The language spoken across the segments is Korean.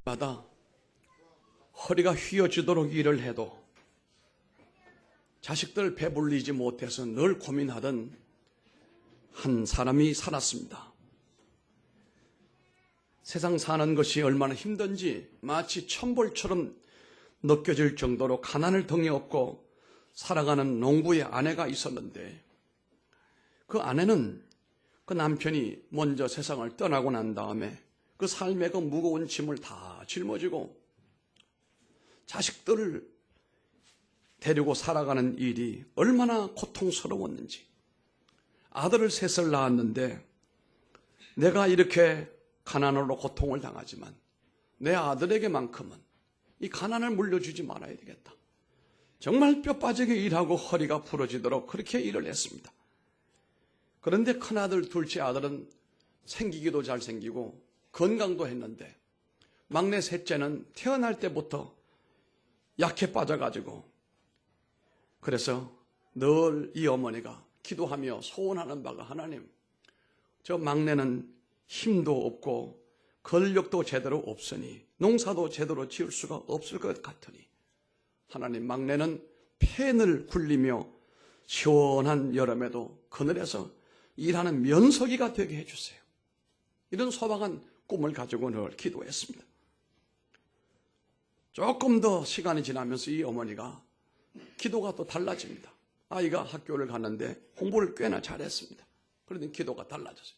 마다 허리가 휘어지도록 일을 해도 자식들 배불리지 못해서 늘 고민하던 한 사람이 살았습니다. 세상 사는 것이 얼마나 힘든지 마치 천벌처럼 느껴질 정도로 가난을 등에 업고 살아가는 농부의 아내가 있었는데, 그 아내는 그 남편이 먼저 세상을 떠나고 난 다음에 그 삶의 그 무거운 짐을 다 짊어지고 자식들을 데리고 살아가는 일이 얼마나 고통스러웠는지, 아들을 셋을 낳았는데 내가 이렇게 가난으로 고통을 당하지만 내 아들에게만큼은 이 가난을 물려주지 말아야 되겠다. 정말 뼈 빠지게 일하고 허리가 부러지도록 그렇게 일을 했습니다. 그런데 큰아들, 둘째 아들은 생기기도 잘생기고 건강도 했는데 막내 셋째는 태어날 때부터 약해 빠져가지고, 그래서 늘 이 어머니가 기도하며 소원하는 바가, 하나님, 저 막내는 힘도 없고 근력도 제대로 없으니 농사도 제대로 지을 수가 없을 것 같으니 하나님, 막내는 펜을 굴리며 시원한 여름에도 그늘에서 일하는 면석이가 되게 해주세요. 이런 소박한 꿈을 가지고 늘 기도했습니다. 조금 더 시간이 지나면서 이 어머니가 기도가 또 달라집니다. 아이가 학교를 갔는데 공부를 꽤나 잘했습니다. 그러더니 기도가 달라졌어요.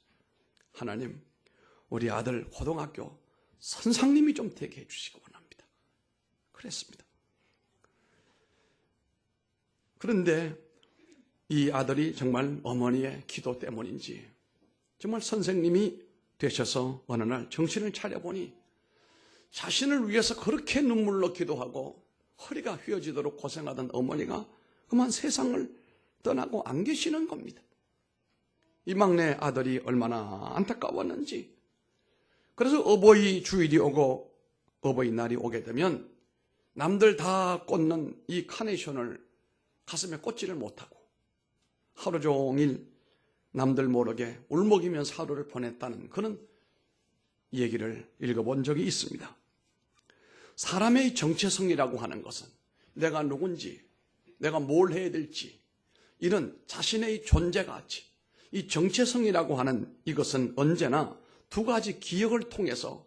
하나님, 우리 아들 고등학교 선생님이 좀 되게 해주시기 원합니다. 그랬습니다. 그런데 이 아들이 정말 어머니의 기도 때문인지 정말 선생님이 되셔서 어느 날 정신을 차려보니 자신을 위해서 그렇게 눈물로 기도하고 허리가 휘어지도록 고생하던 어머니가 그만 세상을 떠나고 안 계시는 겁니다. 이 막내 아들이 얼마나 안타까웠는지. 그래서 어버이 주일이 오고 어버이날이 오게 되면 남들 다 꽂는 이 카네이션을 가슴에 꽂지를 못하고 하루 종일 남들 모르게 울먹이면서 하루를 보냈다는 그런 얘기를 읽어본 적이 있습니다. 사람의 정체성이라고 하는 것은 내가 누군지, 내가 뭘 해야 될지, 이런 자신의 존재 가치, 이 정체성이라고 하는 이것은 언제나 두 가지 기억을 통해서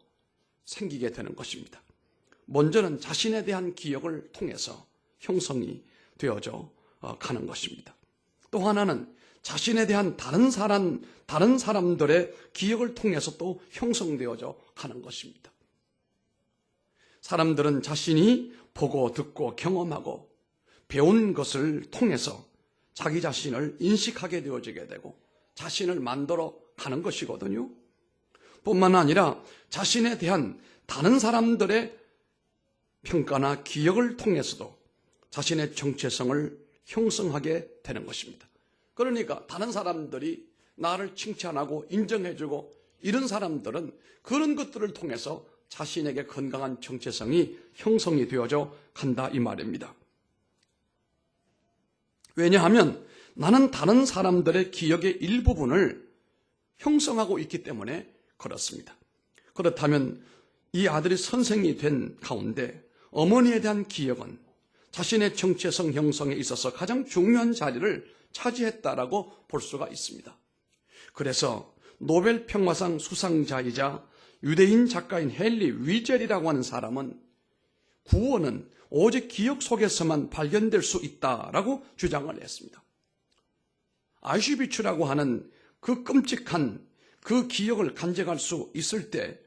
생기게 되는 것입니다. 먼저는 자신에 대한 기억을 통해서 형성이 되어져 가는 것입니다. 또 하나는 자신에 대한 다른 사람들의 기억을 통해서 또 형성되어져 가는 것입니다. 사람들은 자신이 보고 듣고 경험하고 배운 것을 통해서 자기 자신을 인식하게 되어지게 되고 자신을 만들어 가는 것이거든요. 뿐만 아니라 자신에 대한 다른 사람들의 평가나 기억을 통해서도 자신의 정체성을 형성하게 되는 것입니다. 그러니까 다른 사람들이 나를 칭찬하고 인정해주고 이런 사람들은 그런 것들을 통해서 자신에게 건강한 정체성이 형성이 되어져 간다, 이 말입니다. 왜냐하면 나는 다른 사람들의 기억의 일부분을 형성하고 있기 때문에 그렇습니다. 그렇다면 이 아들이 선생이 된 가운데 어머니에 대한 기억은 자신의 정체성 형성에 있어서 가장 중요한 자리를 차지했다라고 볼 수가 있습니다. 그래서 노벨 평화상 수상자이자 유대인 작가인 헨리 위젤이라고 하는 사람은 구원은 오직 기억 속에서만 발견될 수 있다라고 주장을 했습니다. 아이슈비츠라고 하는 그 끔찍한 그 기억을 간직할 수 있을 때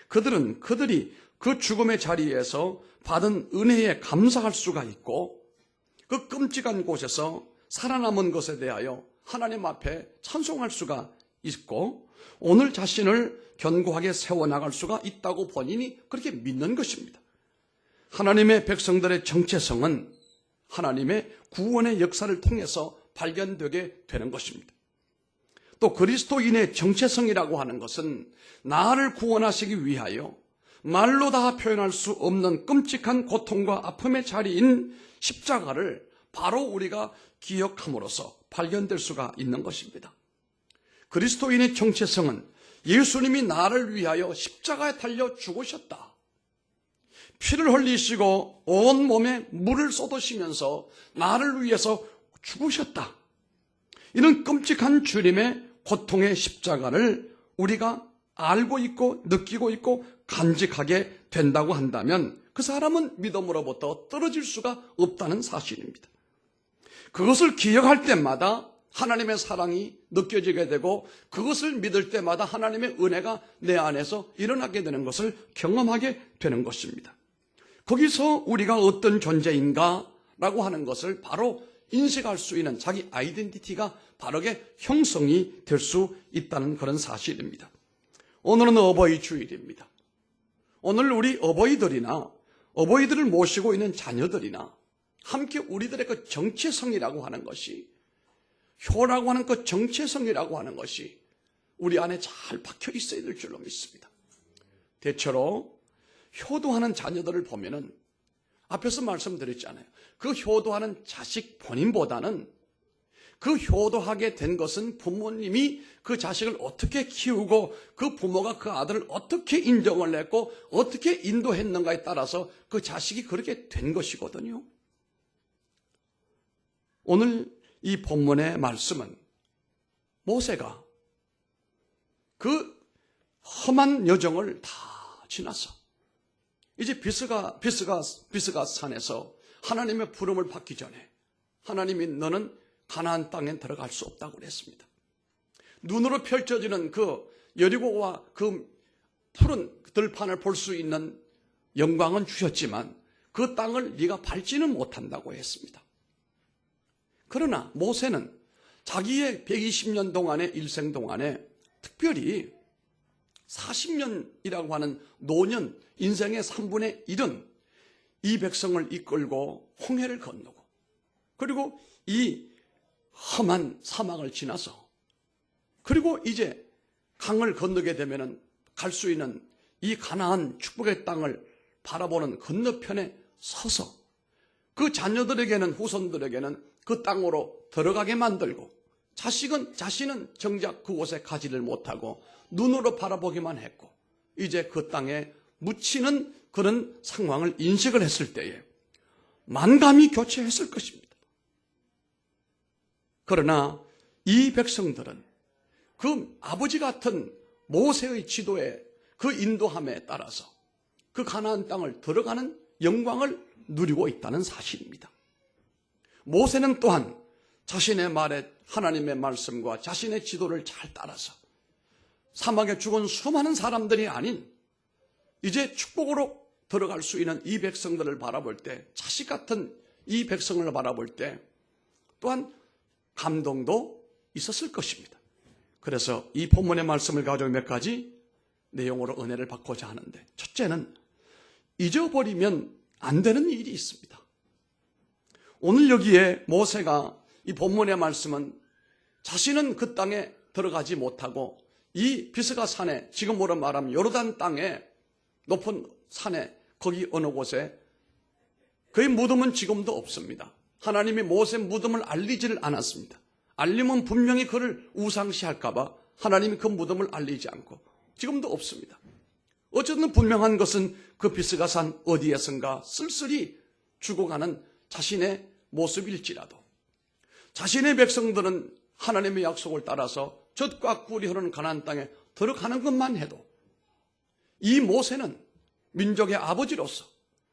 그들이 그 죽음의 자리에서 받은 은혜에 감사할 수가 있고, 그 끔찍한 곳에서 살아남은 것에 대하여 하나님 앞에 찬송할 수가 있고, 오늘 자신을 견고하게 세워나갈 수가 있다고 본인이 그렇게 믿는 것입니다. 하나님의 백성들의 정체성은 하나님의 구원의 역사를 통해서 발견되게 되는 것입니다. 또 그리스도인의 정체성이라고 하는 것은 나를 구원하시기 위하여 말로 다 표현할 수 없는 끔찍한 고통과 아픔의 자리인 십자가를 바로 우리가 기억함으로써 발견될 수가 있는 것입니다. 그리스도인의 정체성은 예수님이 나를 위하여 십자가에 달려 죽으셨다. 피를 흘리시고 온 몸에 물을 쏟으시면서 나를 위해서 죽으셨다. 이런 끔찍한 주님의 고통의 십자가를 우리가 알고 있고 느끼고 있고 간직하게 된다고 한다면 그 사람은 믿음으로부터 떨어질 수가 없다는 사실입니다. 그것을 기억할 때마다 하나님의 사랑이 느껴지게 되고 그것을 믿을 때마다 하나님의 은혜가 내 안에서 일어나게 되는 것을 경험하게 되는 것입니다. 거기서 우리가 어떤 존재인가라고 하는 것을 바로 인식할 수 있는 자기 아이덴티티가 바르게 형성이 될 수 있다는 그런 사실입니다. 오늘은 어버이 주일입니다. 오늘 우리 어버이들이나 어버이들을 모시고 있는 자녀들이나 함께 우리들의 그 정체성이라고 하는 것이, 효라고 하는 그 정체성이라고 하는 것이 우리 안에 잘 박혀 있어야 될 줄로 믿습니다. 대체로 효도하는 자녀들을 보면은 앞에서 말씀드렸잖아요. 그 효도하는 자식 본인보다는 그 효도하게 된 것은 부모님이 그 자식을 어떻게 키우고 그 부모가 그 아들을 어떻게 인정을 했고 어떻게 인도했는가에 따라서 그 자식이 그렇게 된 것이거든요. 오늘 이 본문의 말씀은 모세가 그 험한 여정을 다 지나서 이제 비스가 산에서 하나님의 부름을 받기 전에 하나님이 너는 가나안 땅에 들어갈 수 없다고 그랬습니다. 눈으로 펼쳐지는 그 여리고와 그 푸른 들판을 볼 수 있는 영광은 주셨지만 그 땅을 네가 밟지는 못한다고 했습니다. 그러나 모세는 자기의 120년 동안의 일생 동안에 특별히 40년이라고 하는 노년, 인생의 3분의 1은 이 백성을 이끌고 홍해를 건너고 그리고 이 험한 사막을 지나서 그리고 이제 강을 건너게 되면 갈 수 있는 이 가나안 축복의 땅을 바라보는 건너편에 서서 그 자녀들에게는, 후손들에게는 그 땅으로 들어가게 만들고 자신은 정작 그곳에 가지를 못하고 눈으로 바라보기만 했고 이제 그 땅에 묻히는 그런 상황을 인식을 했을 때에 만감이 교체했을 것입니다. 그러나 이 백성들은 그 아버지 같은 모세의 지도에 그 인도함에 따라서 그 가나안 땅을 들어가는 영광을 누리고 있다는 사실입니다. 모세는 또한 자신의 말에 하나님의 말씀과 자신의 지도를 잘 따라서 사막에 죽은 수많은 사람들이 아닌 이제 축복으로 들어갈 수 있는 이 백성들을 바라볼 때, 자식 같은 이 백성을 바라볼 때 또한 감동도 있었을 것입니다. 그래서 이 본문의 말씀을 가지고 몇 가지 내용으로 은혜를 받고자 하는데, 첫째는 잊어버리면 안 되는 일이 있습니다. 오늘 여기에 모세가 이 본문의 말씀은 자신은 그 땅에 들어가지 못하고 이 비스가 산에, 지금으로 말하면 요르단 땅에 높은 산에 거기 어느 곳에 그의 무덤은 지금도 없습니다. 하나님이 모세 무덤을 알리지를 않았습니다. 알리면 분명히 그를 우상시할까 봐 하나님이 그 무덤을 알리지 않고 지금도 없습니다. 어쨌든 분명한 것은 그 비스가 산 어디에선가 쓸쓸히 죽어가는 자신의 모습일지라도 자신의 백성들은 하나님의 약속을 따라서 젖과 꿀이 흐르는 가나안 땅에 들어가는 것만 해도 이 모세는 민족의 아버지로서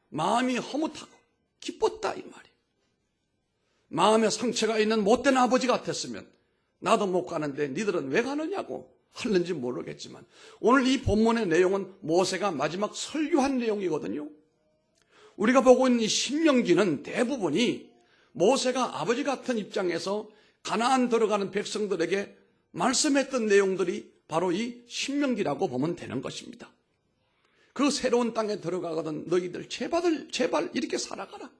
마음이 허무하고 기뻤다 이 말이에요. 마음에 상처가 있는 못된 아버지 같았으면 나도 못 가는데 니들은 왜 가느냐고 하는지 모르겠지만 오늘 이 본문의 내용은 모세가 마지막 설교한 내용이거든요. 우리가 보고 있는 이 신명기는 대부분이 모세가 아버지 같은 입장에서 가나안 들어가는 백성들에게 말씀했던 내용들이 바로 이 신명기라고 보면 되는 것입니다. 그 새로운 땅에 들어가거든 너희들 제발 이렇게 살아가라.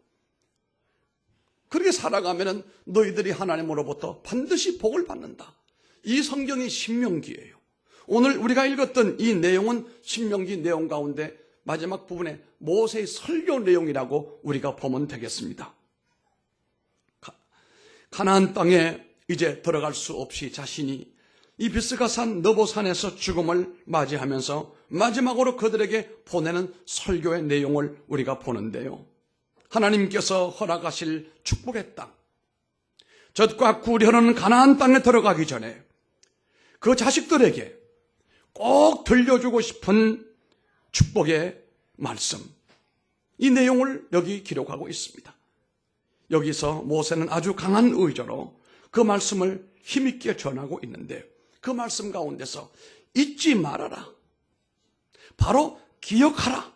그렇게 살아가면 너희들이 하나님으로부터 반드시 복을 받는다. 이 성경이 신명기예요. 오늘 우리가 읽었던 이 내용은 신명기 내용 가운데 마지막 부분에 모세의 설교 내용이라고 우리가 보면 되겠습니다. 가나안 땅에 이제 들어갈 수 없이 자신이 이 비스가 산 느보산에서 죽음을 맞이하면서 마지막으로 그들에게 보내는 설교의 내용을 우리가 보는데요. 하나님께서 허락하실 축복의 땅, 젖과 꿀이 흐르는 가나안 땅에 들어가기 전에 그 자식들에게 꼭 들려주고 싶은 축복의 말씀, 이 내용을 여기 기록하고 있습니다. 여기서 모세는 아주 강한 의지로 그 말씀을 힘있게 전하고 있는데, 그 말씀 가운데서 잊지 말아라, 바로 기억하라,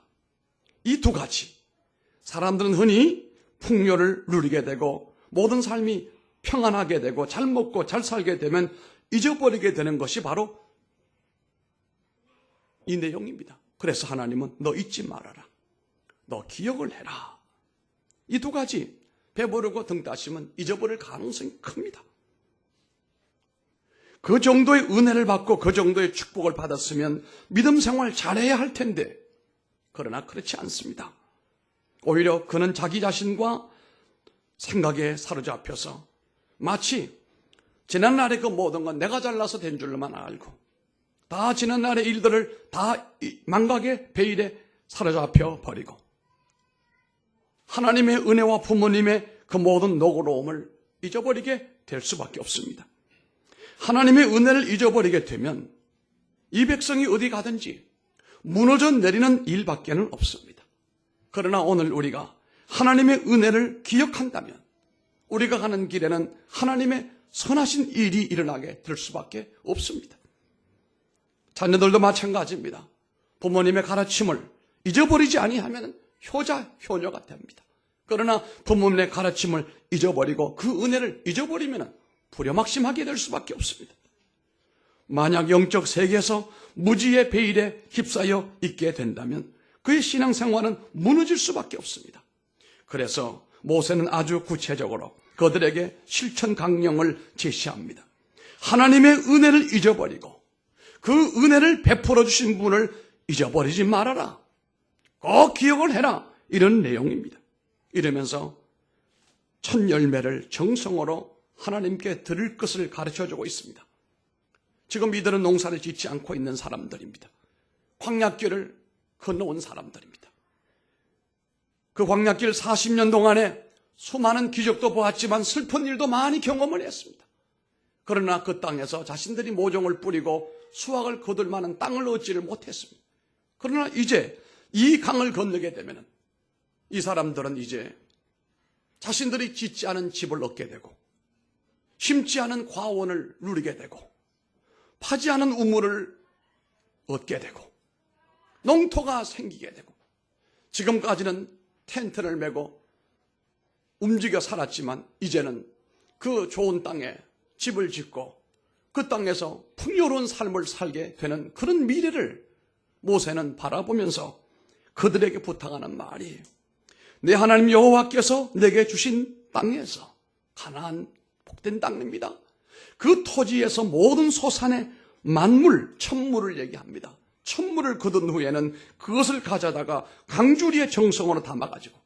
이 두 가지. 사람들은 흔히 풍요를 누리게 되고 모든 삶이 평안하게 되고 잘 먹고 잘 살게 되면 잊어버리게 되는 것이 바로 이 내용입니다. 그래서 하나님은 너 잊지 말아라, 너 기억을 해라. 이 두 가지 배부르고 등 따시면 잊어버릴 가능성이 큽니다. 그 정도의 은혜를 받고 그 정도의 축복을 받았으면 믿음 생활 잘해야 할 텐데, 그러나 그렇지 않습니다. 오히려 그는 자기 자신과 생각에 사로잡혀서 마치 지난날의 그 모든 건 내가 잘나서 된 줄만 알고 다 지난날의 일들을 다 망각의 베일에 사로잡혀 버리고 하나님의 은혜와 부모님의 그 모든 노고로움을 잊어버리게 될 수밖에 없습니다. 하나님의 은혜를 잊어버리게 되면 이 백성이 어디 가든지 무너져 내리는 일밖에는 없습니다. 그러나 오늘 우리가 하나님의 은혜를 기억한다면 우리가 가는 길에는 하나님의 선하신 일이 일어나게 될 수밖에 없습니다. 자녀들도 마찬가지입니다. 부모님의 가르침을 잊어버리지 아니하면 효자, 효녀가 됩니다. 그러나 부모님의 가르침을 잊어버리고 그 은혜를 잊어버리면 불효막심하게 될 수밖에 없습니다. 만약 영적 세계에서 무지의 베일에 휩싸여 있게 된다면 그의 신앙생활은 무너질 수밖에 없습니다. 그래서 모세는 아주 구체적으로 그들에게 실천 강령을 제시합니다. 하나님의 은혜를 잊어버리고 그 은혜를 베풀어 주신 분을 잊어버리지 말아라, 꼭 기억을 해라, 이런 내용입니다. 이러면서 첫 열매를 정성으로 하나님께 드릴 것을 가르쳐주고 있습니다. 지금 이들은 농사를 짓지 않고 있는 사람들입니다. 광야길을 건너온 사람들입니다. 그 광야길 40년 동안에 수많은 기적도 보았지만 슬픈 일도 많이 경험을 했습니다. 그러나 그 땅에서 자신들이 모종을 뿌리고 수확을 거둘 만한 땅을 얻지를 못했습니다. 그러나 이제 이 강을 건너게 되면 이 사람들은 이제 자신들이 짓지 않은 집을 얻게 되고 심지 않은 과원을 누리게 되고 파지 않은 우물을 얻게 되고 농토가 생기게 되고, 지금까지는 텐트를 메고 움직여 살았지만 이제는 그 좋은 땅에 집을 짓고 그 땅에서 풍요로운 삶을 살게 되는 그런 미래를 모세는 바라보면서 그들에게 부탁하는 말이에요. 내 하나님 여호와께서 내게 주신 땅에서, 가나안 복된 땅입니다, 그 토지에서 모든 소산의 만물, 천물을 얘기합니다. 천물을 거둔 후에는 그것을 가져다가 강주리의 정성으로 담아가지고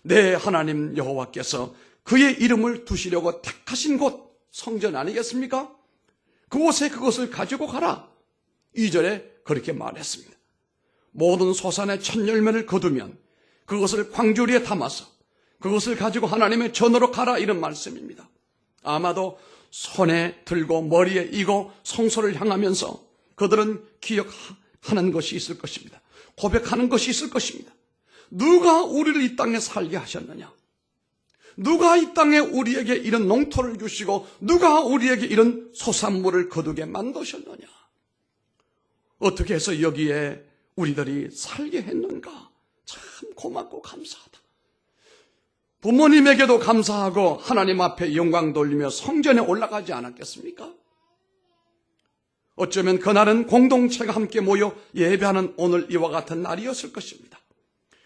내 하나님 여호와께서 그의 이름을 두시려고 택하신 곳, 성전 아니겠습니까? 그곳에 그것을 가지고 가라. 2절에 그렇게 말했습니다. 모든 소산의 첫 열매를 거두면 그것을 광주리에 담아서 그것을 가지고 하나님의 전으로 가라, 이런 말씀입니다. 아마도 손에 들고 머리에 이고 성소를 향하면서 그들은 기억하는 것이 있을 것입니다. 고백하는 것이 있을 것입니다. 누가 우리를 이 땅에 살게 하셨느냐? 누가 이 땅에 우리에게 이런 농토를 주시고 누가 우리에게 이런 소산물을 거두게 만드셨느냐? 어떻게 해서 여기에 우리들이 살게 했는가? 참 고맙고 감사하다. 부모님에게도 감사하고 하나님 앞에 영광 돌리며 성전에 올라가지 않았겠습니까? 어쩌면 그날은 공동체가 함께 모여 예배하는 오늘 이와 같은 날이었을 것입니다.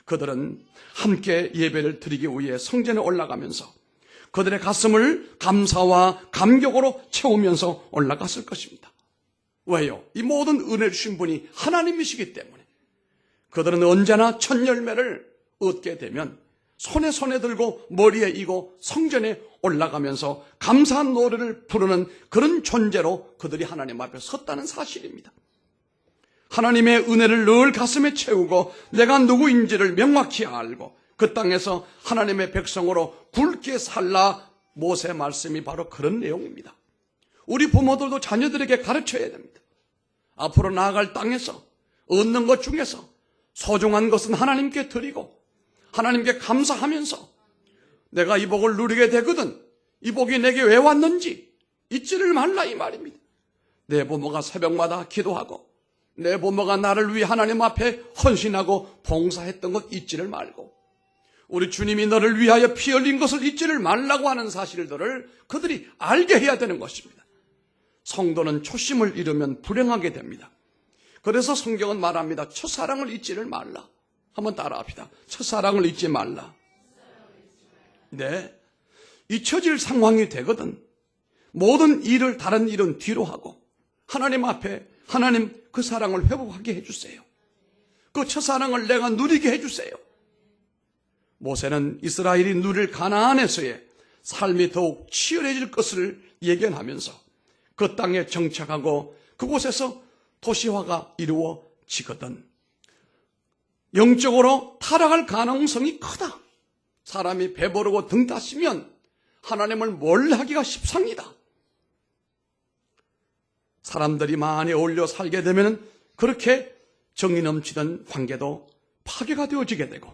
그들은 함께 예배를 드리기 위해 성전에 올라가면서 그들의 가슴을 감사와 감격으로 채우면서 올라갔을 것입니다. 왜요? 이 모든 은혜를 주신 분이 하나님이시기 때문에. 그들은 언제나 첫 열매를 얻게 되면 손에 들고 머리에 이고 성전에 올라가면서 감사한 노래를 부르는 그런 존재로 그들이 하나님 앞에 섰다는 사실입니다. 하나님의 은혜를 늘 가슴에 채우고 내가 누구인지를 명확히 알고 그 땅에서 하나님의 백성으로 굵게 살라. 모세 말씀이 바로 그런 내용입니다. 우리 부모들도 자녀들에게 가르쳐야 됩니다. 앞으로 나아갈 땅에서 얻는 것 중에서 소중한 것은 하나님께 드리고 하나님께 감사하면서 내가 이 복을 누리게 되거든 이 복이 내게 왜 왔는지 잊지를 말라 이 말입니다. 내 부모가 새벽마다 기도하고 내 부모가 나를 위해 하나님 앞에 헌신하고 봉사했던 것 잊지를 말고 우리 주님이 너를 위하여 피 흘린 것을 잊지를 말라고 하는 사실들을 그들이 알게 해야 되는 것입니다. 성도는 초심을 잃으면 불행하게 됩니다. 그래서 성경은 말합니다. 첫사랑을 잊지를 말라. 한번 따라합시다. 첫사랑을 잊지 말라. 네, 잊혀질 상황이 되거든 모든 일을 다른 일은 뒤로 하고 하나님 앞에 하나님 그 사랑을 회복하게 해주세요. 그 첫사랑을 내가 누리게 해주세요. 모세는 이스라엘이 누릴 가나안에서의 삶이 더욱 치열해질 것을 예견하면서 그 땅에 정착하고 그곳에서 도시화가 이루어지거든 영적으로 타락할 가능성이 크다. 사람이 배부르고 등 따시면 하나님을 멀리하기가 쉽습니다. 사람들이 많이 어울려 살게 되면 그렇게 정이 넘치던 관계도 파괴가 되어지게 되고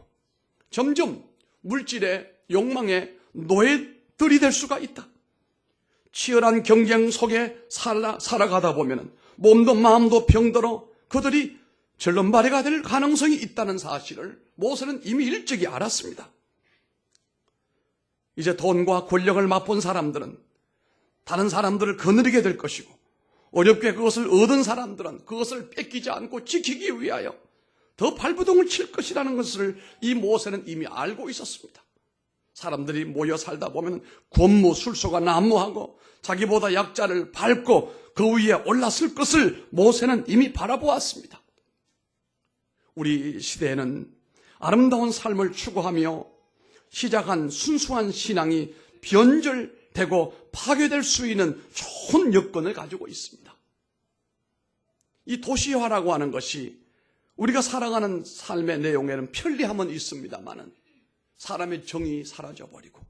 점점 물질의 욕망의 노예들이 될 수가 있다. 치열한 경쟁 속에 살아가다 보면 몸도 마음도 병들어 그들이 절름발이가 될 가능성이 있다는 사실을 모세는 이미 일찍이 알았습니다. 이제 돈과 권력을 맛본 사람들은 다른 사람들을 거느리게 될 것이고 어렵게 그것을 얻은 사람들은 그것을 뺏기지 않고 지키기 위하여 더 발부동을 칠 것이라는 것을 이 모세는 이미 알고 있었습니다. 사람들이 모여 살다 보면 권무술소가 난무하고 자기보다 약자를 밟고 그 위에 올랐을 것을 모세는 이미 바라보았습니다. 우리 시대에는 아름다운 삶을 추구하며 시작한 순수한 신앙이 변절되고 파괴될 수 있는 좋은 여건을 가지고 있습니다. 이 도시화라고 하는 것이 우리가 살아가는 삶의 내용에는 편리함은 있습니다만은 사람의 정이 사라져버리고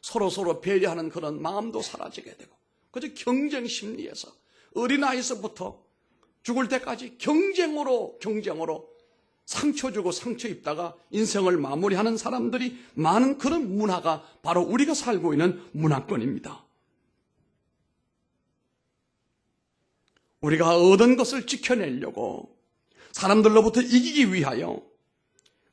서로 배려하는 그런 마음도 사라지게 되고 그저 경쟁 심리에서 어린아이서부터 죽을 때까지 경쟁으로 상처 주고 상처 입다가 인생을 마무리하는 사람들이 많은 그런 문화가 바로 우리가 살고 있는 문화권입니다. 우리가 얻은 것을 지켜내려고 사람들로부터 이기기 위하여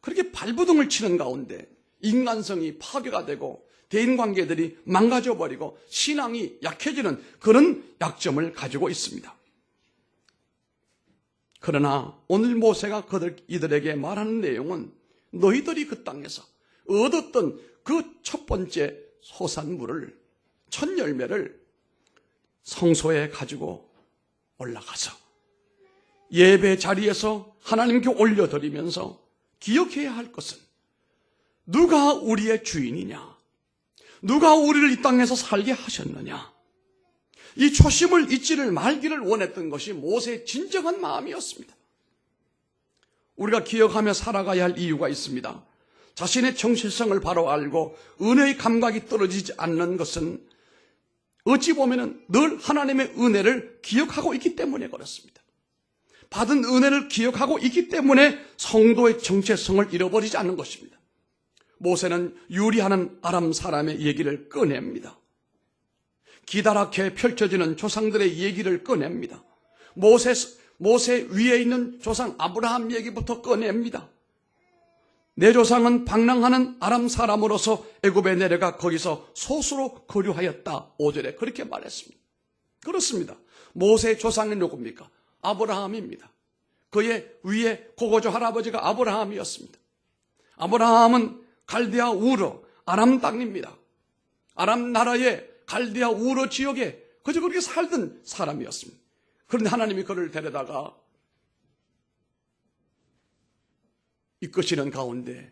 그렇게 발부둥을 치는 가운데 인간성이 파괴가 되고 대인관계들이 망가져버리고 신앙이 약해지는 그런 약점을 가지고 있습니다. 그러나 오늘 모세가 이들에게 말하는 내용은 너희들이 그 땅에서 얻었던 그 첫 번째 소산물을 첫 열매를 성소에 가지고 올라가서 예배 자리에서 하나님께 올려드리면서 기억해야 할 것은 누가 우리의 주인이냐, 누가 우리를 이 땅에서 살게 하셨느냐, 이 초심을 잊지를 말기를 원했던 것이 모세의 진정한 마음이었습니다. 우리가 기억하며 살아가야 할 이유가 있습니다. 자신의 정체성을 바로 알고 은혜의 감각이 떨어지지 않는 것은 어찌 보면 늘 하나님의 은혜를 기억하고 있기 때문에 그렇습니다. 받은 은혜를 기억하고 있기 때문에 성도의 정체성을 잃어버리지 않는 것입니다. 모세는 유리하는 아람 사람의 얘기를 꺼냅니다. 기다랗게 펼쳐지는 조상들의 얘기를 꺼냅니다. 모세 위에 있는 조상 아브라함 얘기부터 꺼냅니다. 내 조상은 방랑하는 아람 사람으로서 애굽에 내려가 거기서 소수로 거류하였다. 5절에 그렇게 말했습니다. 그렇습니다. 모세의 조상이 누굽니까? 아브라함입니다. 그의 위에 고고조 할아버지가 아브라함이었습니다. 아브라함은 갈대아 우르 아람 땅입니다. 아람 나라의 갈대아 우르 지역에 그저 그렇게 살던 사람이었습니다. 그런데 하나님이 그를 데려다가 이끄시는 가운데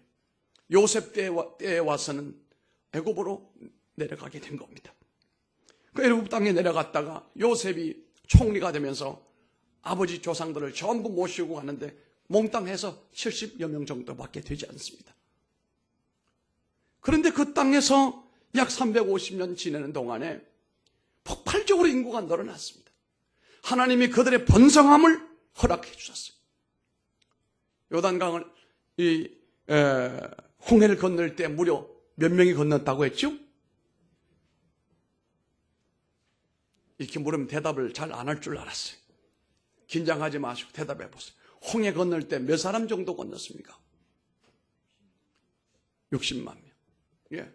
요셉 때에 와서는 애굽으로 내려가게 된 겁니다. 그 애굽 땅에 내려갔다가 요셉이 총리가 되면서 아버지 조상들을 전부 모시고 가는데 몽땅 해서 70여 명 정도밖에 되지 않습니다. 그런데 그 땅에서 약 350년 지내는 동안에 폭발적으로 인구가 늘어났습니다. 하나님이 그들의 번성함을 허락해 주셨어요. 요단강을 홍해를 건널 때 무려 몇 명이 건넜다고 했죠? 이렇게 물으면 대답을 잘 안 할 줄 알았어요. 긴장하지 마시고 대답해 보세요. 홍해 건널 때 몇 사람 정도 건넜습니까? 60만 명. 예.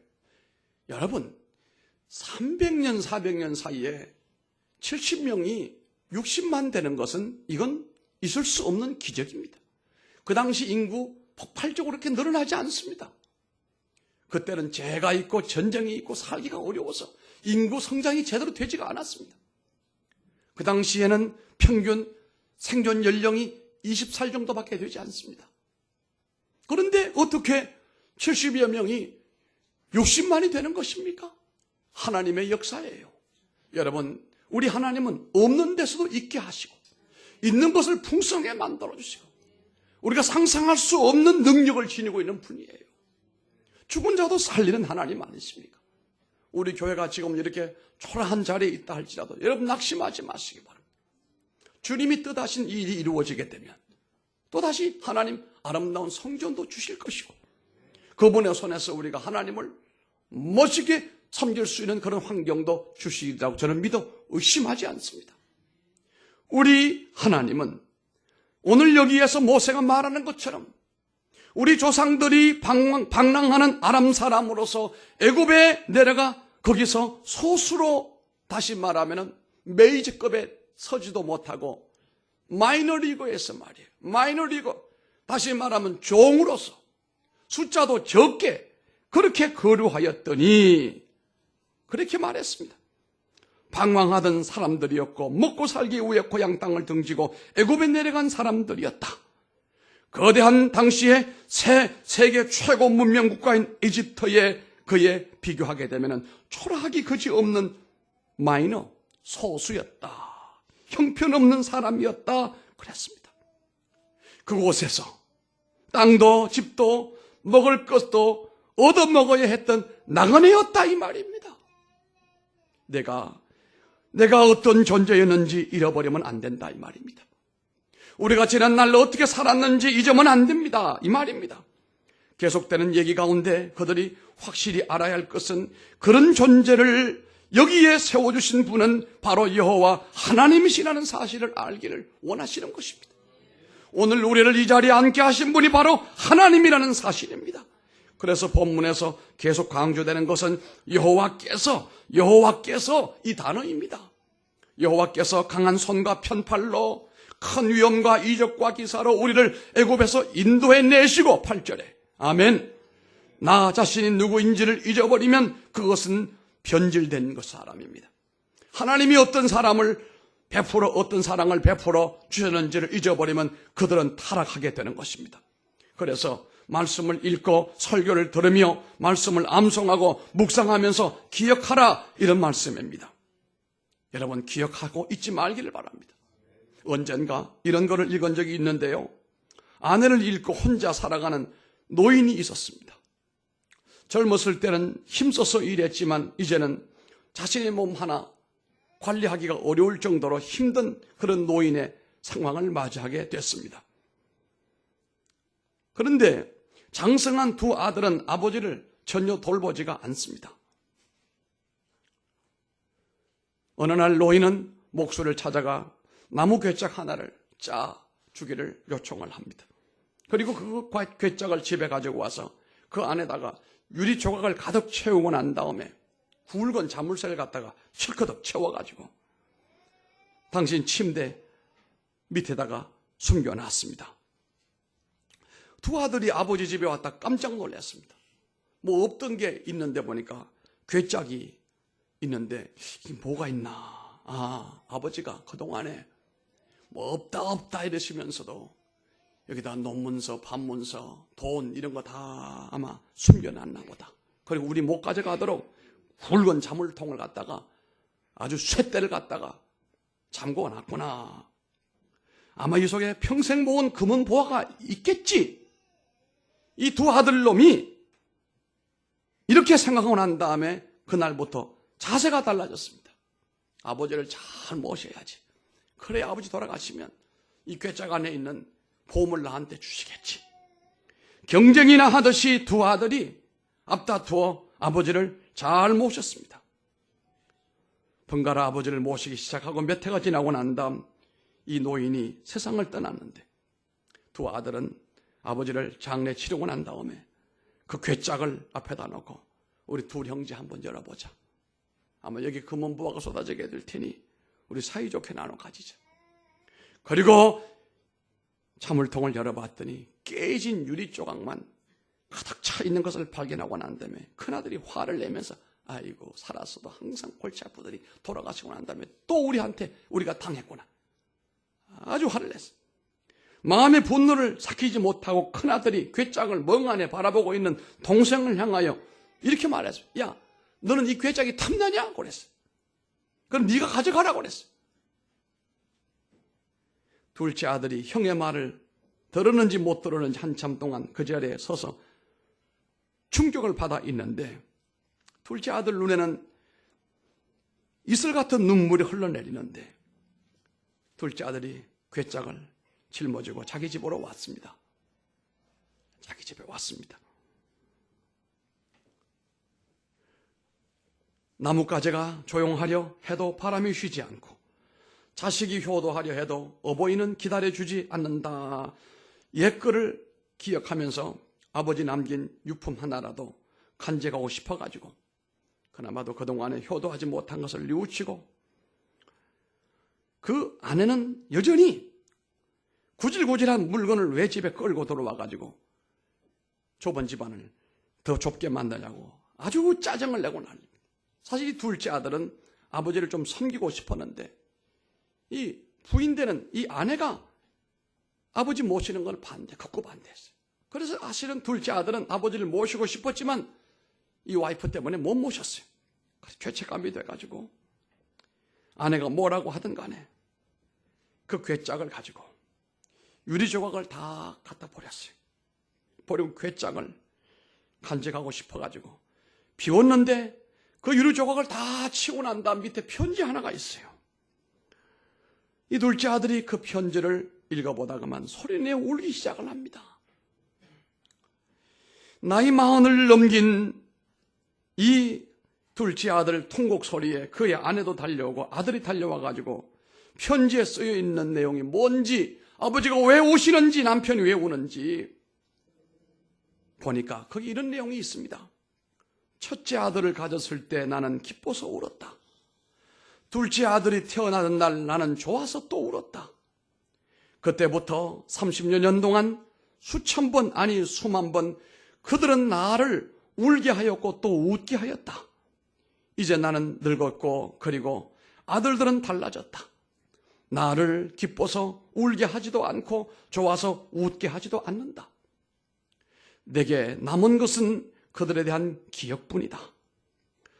여러분, 300년, 400년 사이에 70명이 60만 되는 것은 이건 있을 수 없는 기적입니다. 그 당시 인구 폭발적으로 그렇게 늘어나지 않습니다. 그때는 재가 있고 전쟁이 있고 살기가 어려워서 인구 성장이 제대로 되지가 않았습니다. 그 당시에는 평균 생존 연령이 20살 정도밖에 되지 않습니다. 그런데 어떻게 70여 명이 60만이 되는 것입니까? 하나님의 역사예요. 여러분, 우리 하나님은 없는 데서도 있게 하시고 있는 것을 풍성하게 만들어주시고 우리가 상상할 수 없는 능력을 지니고 있는 분이에요. 죽은 자도 살리는 하나님 아니십니까? 우리 교회가 지금 이렇게 초라한 자리에 있다 할지라도 여러분 낙심하지 마시기 바랍니다. 주님이 뜻하신 일이 이루어지게 되면 또다시 하나님 아름다운 성전도 주실 것이고 그분의 손에서 우리가 하나님을 멋지게 섬길 수 있는 그런 환경도 주시리라고 저는 믿어 의심하지 않습니다. 우리 하나님은 오늘 여기에서 모세가 말하는 것처럼 우리 조상들이 방랑하는 아람 사람으로서 애굽에 내려가 거기서 소수로 다시 말하면 메이저급에 서지도 못하고 마이너리그에서 말이에요. 마이너리그 다시 말하면 종으로서 숫자도 적게 그렇게 거류하였더니 그렇게 말했습니다. 방황하던 사람들이었고 먹고 살기 위해 고향 땅을 등지고 애굽에 내려간 사람들이었다. 거대한 당시에 세계 최고 문명 국가인 이집트에 그에 비교하게 되면 초라하기 그지없는 마이너 소수였다. 형편없는 사람이었다 그랬습니다. 그곳에서 땅도 집도 먹을 것도 얻어먹어야 했던 나그네였다 이 말입니다. 내가 어떤 존재였는지 잃어버리면 안 된다 이 말입니다. 우리가 지난 날로 어떻게 살았는지 잊으면 안 됩니다 이 말입니다. 계속되는 얘기 가운데 그들이 확실히 알아야 할 것은 그런 존재를 여기에 세워주신 분은 바로 여호와 하나님이시라는 사실을 알기를 원하시는 것입니다. 오늘 우리를 이 자리에 앉게 하신 분이 바로 하나님이라는 사실입니다. 그래서 본문에서 계속 강조되는 것은 여호와께서 이 단어입니다. 여호와께서 강한 손과 편팔로 큰 위엄과 이적과 기사로 우리를 애굽에서 인도해 내시고 8절에 아멘. 나 자신이 누구인지를 잊어버리면 그것은 변질된 것 사람입니다. 하나님이 어떤 사랑을 베풀어 주셨는지를 잊어버리면 그들은 타락하게 되는 것입니다. 그래서 말씀을 읽고 설교를 들으며 말씀을 암송하고 묵상하면서 기억하라 이런 말씀입니다. 여러분 기억하고 잊지 말기를 바랍니다. 언젠가 이런 거를 읽은 적이 있는데요. 아내를 잃고 혼자 살아가는 노인이 있었습니다. 젊었을 때는 힘써서 일했지만 이제는 자신의 몸 하나 관리하기가 어려울 정도로 힘든 그런 노인의 상황을 맞이하게 됐습니다. 그런데 장성한 두 아들은 아버지를 전혀 돌보지가 않습니다. 어느 날 노인은 목수를 찾아가 나무 괴짝 하나를 짜 주기를 요청을 합니다. 그리고 그 괴짝을 집에 가지고 와서 그 안에다가 유리 조각을 가득 채우고 난 다음에 굵은 자물쇠를 갖다가 실컷 채워가지고 당신 침대 밑에다가 숨겨놨습니다. 두 아들이 아버지 집에 왔다 깜짝 놀랐습니다. 뭐 없던 게 있는데 보니까 괴짝이 있는데 이게 뭐가 있나. 아버지가 그동안에 뭐 없다 이러시면서도 여기다 논문서, 판문서, 돈 이런 거 다 아마 숨겨놨나 보다. 그리고 우리 못 가져가도록 굵은 자물통을 갖다가 아주 쇳대를 갖다가 잠궈 놨구나. 아마 이 속에 평생 모은 금은 보화가 있겠지. 이 두 아들놈이 이렇게 생각하고 난 다음에 그날부터 자세가 달라졌습니다. 아버지를 잘 모셔야지. 그래야 아버지 돌아가시면 이 궤짝 안에 있는 보물 나한테 주시겠지. 경쟁이나 하듯이 두 아들이 앞다투어 아버지를 잘 모셨습니다. 번갈아 아버지를 모시기 시작하고 몇 해가 지나고 난 다음 이 노인이 세상을 떠났는데 두 아들은 아버지를 장례 치르고 난 다음에 그 궤짝을 앞에다 놓고 우리 둘 형제 한번 열어보자. 아마 여기 금은 보화가 쏟아지게 될 테니 우리 사이좋게 나눠 가지자. 그리고 자물통을 열어봤더니 깨진 유리 조각만 가득 차 있는 것을 발견하고 난 다음에 큰아들이 화를 내면서 아이고 살았어도 항상 골치 아프더니 돌아가시고 난 다음에 또 우리한테 우리가 당했구나. 아주 화를 냈어. 마음의 분노를 삭히지 못하고 큰아들이 궤짝을 멍하니 바라보고 있는 동생을 향하여 이렇게 말했어. 야, 너는 이 궤짝이 탐나냐? 그랬어. 그럼 네가 가져가라고 그랬어. 둘째 아들이 형의 말을 들었는지 못 들었는지 한참 동안 그 자리에 서서 충격을 받아 있는데 둘째 아들 눈에는 이슬 같은 눈물이 흘러내리는데 둘째 아들이 궤짝을 짊어지고 자기 집으로 왔습니다. 자기 집에 왔습니다. 나뭇가지가 조용하려 해도 바람이 쉬지 않고 자식이 효도하려 해도 어버이는 기다려주지 않는다. 옛글을 기억하면서 아버지 남긴 유품 하나라도 간직하고 싶어가지고 그나마도 그동안에 효도하지 못한 것을 뉘우치고 그 아내는 여전히 구질구질한 물건을 왜 집에 끌고 들어와가지고 좁은 집안을 더 좁게 만들냐고 아주 짜증을 내고 나니 사실 이 둘째 아들은 아버지를 좀 섬기고 싶었는데 이 부인되는 이 아내가 아버지 모시는 걸 극구 반대했어요. 그래서 사실은 둘째 아들은 아버지를 모시고 싶었지만 이 와이프 때문에 못 모셨어요. 그래서 죄책감이 돼가지고 아내가 뭐라고 하든 간에 그 궤짝을 가지고 유리 조각을 다 갖다 버렸어요. 버리고 궤짝을 간직하고 싶어가지고 비웠는데 그 유리 조각을 다 치고 난 다음 밑에 편지 하나가 있어요. 이 둘째 아들이 그 편지를 읽어보다가만 소리내어 울기 시작을 합니다. 나이 40을 넘긴 이 둘째 아들 통곡 소리에 그의 아내도 달려오고 아들이 달려와가지고 편지에 쓰여 있는 내용이 뭔지 아버지가 왜 우시는지 남편이 왜 우는지 보니까 거기 이런 내용이 있습니다. 첫째 아들을 가졌을 때 나는 기뻐서 울었다. 둘째 아들이 태어나던 날 나는 좋아서 또 울었다. 그때부터 30여 년 동안 수천 번 아니 수만 번 그들은 나를 울게 하였고 또 웃게 하였다. 이제 나는 늙었고 그리고 아들들은 달라졌다. 나를 기뻐서 울게 하지도 않고 좋아서 웃게 하지도 않는다. 내게 남은 것은 그들에 대한 기억뿐이다.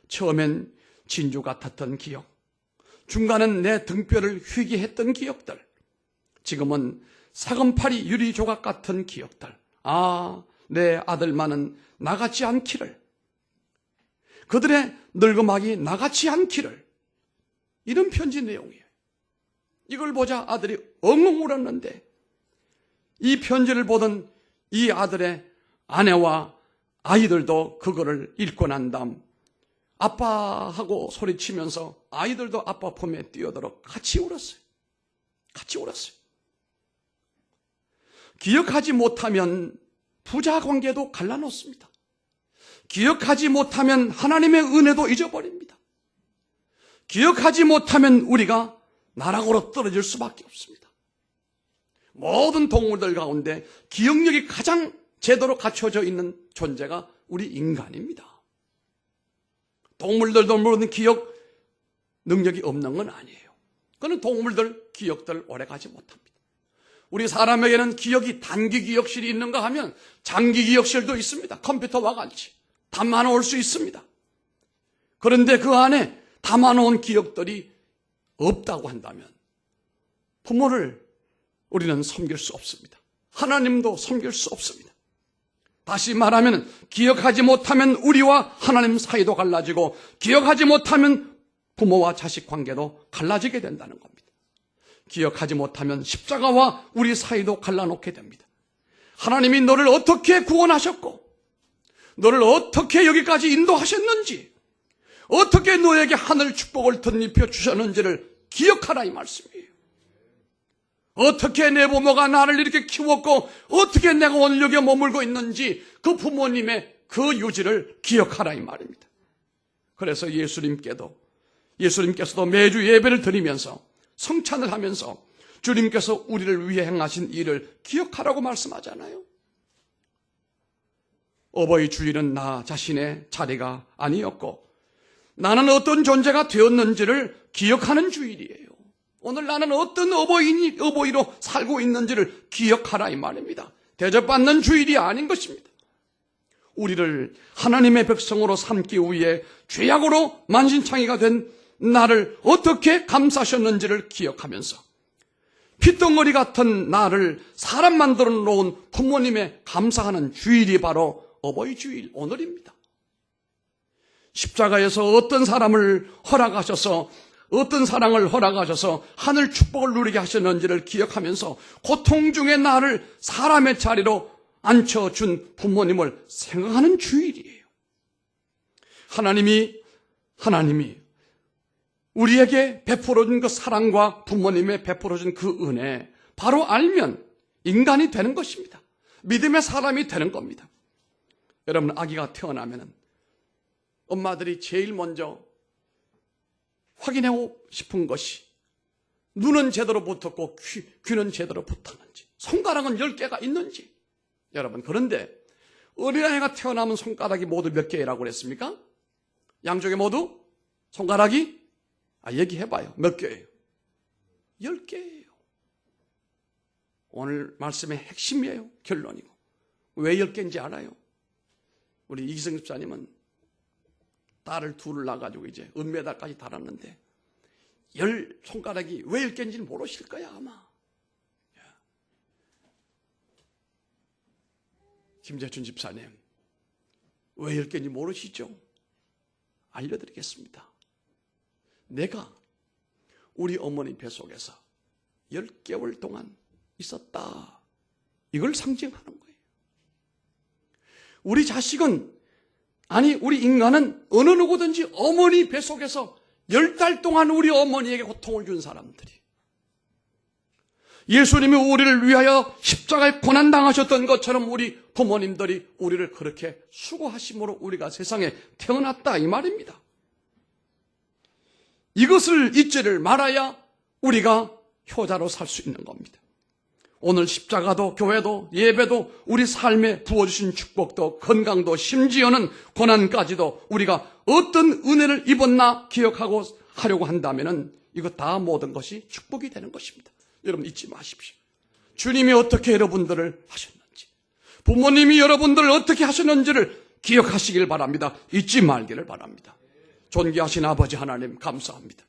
처음엔 진주 같았던 기억, 중간은 내 등뼈를 휘게 했던 기억들, 지금은 사금팔이 유리 조각 같은 기억들. 아, 내 아들만은 나같지 않기를, 그들의 늙음악이 나같지 않기를. 이런 편지 내용이에요. 이걸 보자 아들이 엉엉 울었는데 이 편지를 보던 이 아들의 아내와 아이들도 그거를 읽고 난 다음 아빠하고 소리치면서 아이들도 아빠 품에 뛰어들어 같이 울었어요. 같이 울었어요. 기억하지 못하면 부자 관계도 갈라놓습니다. 기억하지 못하면 하나님의 은혜도 잊어버립니다. 기억하지 못하면 우리가 나락으로 떨어질 수밖에 없습니다. 모든 동물들 가운데 기억력이 가장 제대로 갖춰져 있는 존재가 우리 인간입니다. 동물들도 모든 기억 능력이 없는 건 아니에요. 그는 동물들 기억들 오래 가지 못합니다. 우리 사람에게는 기억이 단기 기억실이 있는가 하면 장기 기억실도 있습니다. 컴퓨터와 같이 담아놓을 수 있습니다. 그런데 그 안에 담아놓은 기억들이 없다고 한다면 부모를 우리는 섬길 수 없습니다. 하나님도 섬길 수 없습니다. 다시 말하면 기억하지 못하면 우리와 하나님 사이도 갈라지고 기억하지 못하면 부모와 자식 관계도 갈라지게 된다는 겁니다. 기억하지 못하면 십자가와 우리 사이도 갈라놓게 됩니다. 하나님이 너를 어떻게 구원하셨고 너를 어떻게 여기까지 인도하셨는지 어떻게 너에게 하늘 축복을 덧입혀 주셨는지를 기억하라 이 말씀이에요. 어떻게 내 부모가 나를 이렇게 키웠고 어떻게 내가 오늘 여기에 머물고 있는지 그 부모님의 그 유지를 기억하라 이 말입니다. 그래서 예수님께서도 매주 예배를 드리면서 성찬을 하면서 주님께서 우리를 위해 행하신 일을 기억하라고 말씀하잖아요. 어버이 주일은 나 자신의 자리가 아니었고 나는 어떤 존재가 되었는지를 기억하는 주일이에요. 오늘 나는 어떤 어버이로 살고 있는지를 기억하라 이 말입니다. 대접받는 주일이 아닌 것입니다. 우리를 하나님의 백성으로 삼기 위해 죄악으로 만신창이가 된 나를 어떻게 감싸셨는지를 기억하면서 핏덩어리 같은 나를 사람 만들어 놓은 부모님의 감사하는 주일이 바로 어버이 주일 오늘입니다. 십자가에서 어떤 사람을 허락하셔서 어떤 사랑을 허락하셔서 하늘 축복을 누리게 하셨는지를 기억하면서 고통 중에 나를 사람의 자리로 앉혀준 부모님을 생각하는 주일이에요. 하나님이 우리에게 베풀어준 그 사랑과 부모님의 베풀어준 그 은혜 바로 알면 인간이 되는 것입니다. 믿음의 사람이 되는 겁니다. 여러분, 아기가 태어나면 엄마들이 제일 먼저 확인하고 싶은 것이 눈은 제대로 붙었고 귀는 제대로 붙었는지, 손가락은 10개가 있는지. 여러분, 그런데 어린아이가 태어나면 손가락이 모두 몇 개라고 그랬습니까? 양쪽에 모두 손가락이 얘기해봐요. 몇 개예요? 10개예요. 오늘 말씀의 핵심이에요. 결론이고. 왜 10개인지 알아요? 우리 이기성 집사님은 딸을 둘을 낳아가지고 이제 은메달까지 달았는데 10손가락이 왜 10개인지는 모르실 거야 아마. 김재춘 집사님, 왜 10개인지 모르시죠? 알려드리겠습니다. 내가 우리 어머니 뱃속에서 10개월 동안 있었다. 이걸 상징하는 거예요. 우리 자식은, 우리 인간은 어느 누구든지 어머니 뱃속에서 10달 동안 우리 어머니에게 고통을 준 사람들이, 예수님이 우리를 위하여 십자가에 고난당하셨던 것처럼 우리 부모님들이 우리를 그렇게 수고하심으로 우리가 세상에 태어났다 이 말입니다. 이것을 잊지를 말아야 우리가 효자로 살 수 있는 겁니다. 오늘 십자가도 교회도 예배도 우리 삶에 부어주신 축복도 건강도 심지어는 고난까지도 우리가 어떤 은혜를 입었나 기억하고 하려고 한다면 이거 다 모든 것이 축복이 되는 것입니다. 여러분 잊지 마십시오. 주님이 어떻게 여러분들을 하셨는지, 부모님이 여러분들을 어떻게 하셨는지를 기억하시길 바랍니다. 잊지 말기를 바랍니다. 존귀하신 아버지 하나님 감사합니다.